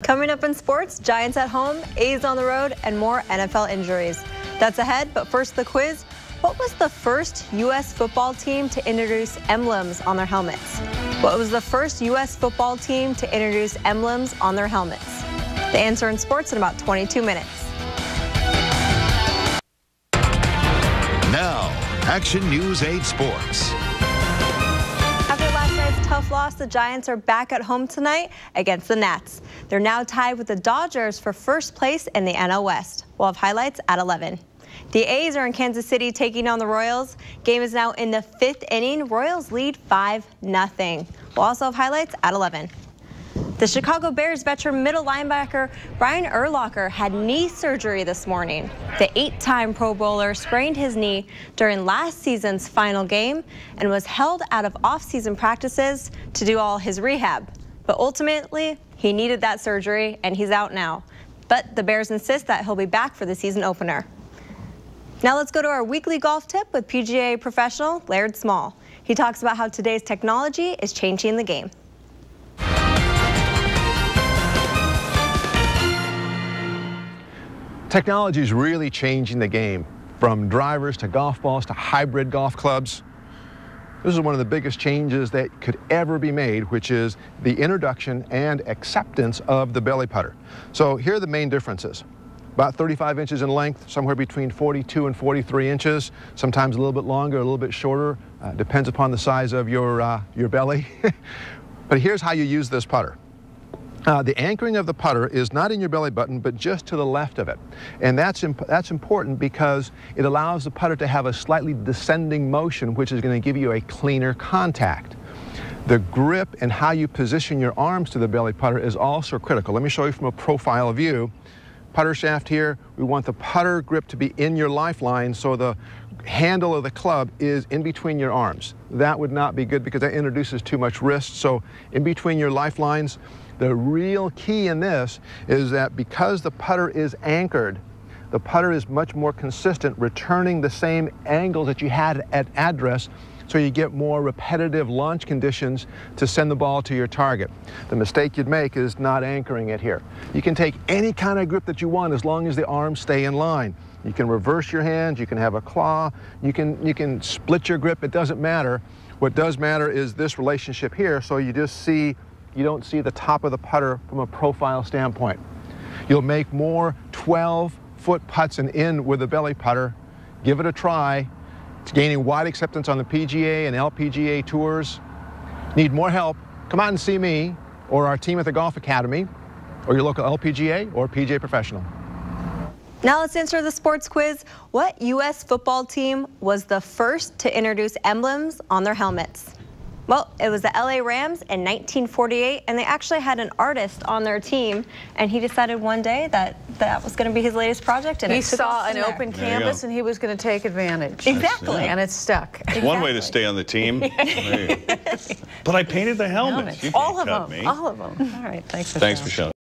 Coming up in sports, Giants at home, A's on the road, and more NFL injuries. That's ahead, but first the quiz. What was the first U.S. football team to introduce emblems on their helmets? What was the first U.S. football team to introduce emblems on their helmets? The answer in sports in about 22 minutes. Now, Action News 8 Sports. After last night's tough loss, the Giants are back at home tonight against the Nats. They're now tied with the Dodgers for first place in the NL West. We'll have highlights at 11. The A's are in Kansas City taking on the Royals. Game is now in the 5th inning. Royals lead 5-0. We'll also have highlights at 11. The Chicago Bears veteran middle linebacker Brian Urlacher had knee surgery this morning. The 8-time Pro Bowler sprained his knee during last season's final game and was held out of off-season practices to do all his rehab. But ultimately, he needed that surgery and he's out now. But the Bears insist that he'll be back for the season opener. Now let's go to our weekly golf tip with PGA professional Laird Small. He talks about how today's technology is changing the game. Technology is really changing the game, from drivers to golf balls to hybrid golf clubs. This is one of the biggest changes that could ever be made, which is the introduction and acceptance of the belly putter. So here are the main differences. About 35 inches in length, somewhere between 42 and 43 inches, sometimes a little bit longer, a little bit shorter, depends upon the size of your belly. But here's how you use this putter. The anchoring of the putter is not in your belly button, but just to the left of it. And that's important because it allows the putter to have a slightly descending motion, which is going to give you a cleaner contact. The grip and how you position your arms to the belly putter is also critical. Let me show you from a profile view. Putter shaft here, we want the putter grip to be in your lifeline so the handle of the club is in between your arms. That would not be good because that introduces too much wrist. So in between your lifelines. The real key in this is that because the putter is anchored, the putter is much more consistent, returning the same angle that you had at address, so you get more repetitive launch conditions to send the ball to your target. The mistake you'd make is not anchoring it here. You can take any kind of grip that you want as long as the arms stay in line. You can reverse your hands, you can have a claw, you can split your grip, it doesn't matter. What does matter is this relationship here, so you don't see the top of the putter from a profile standpoint. You'll make more 12-foot putts and in with a belly putter. Give it a try. It's gaining wide acceptance on the PGA and LPGA tours. Need more help? Come out and see me or our team at the Golf Academy or your local LPGA or PGA professional. Now let's answer the sports quiz. What U.S. football team was the first to introduce emblems on their helmets? Well, it was the LA Rams in 1948, and they actually had an artist on their team, and he decided one day that that was going to be his latest project. And he saw an open canvas, and he was going to take advantage. Exactly. And it stuck. Exactly. One way to stay on the team. But I painted the helmets. All of them. All of them. All right. Thanks, Michelle. Thanks, Michelle.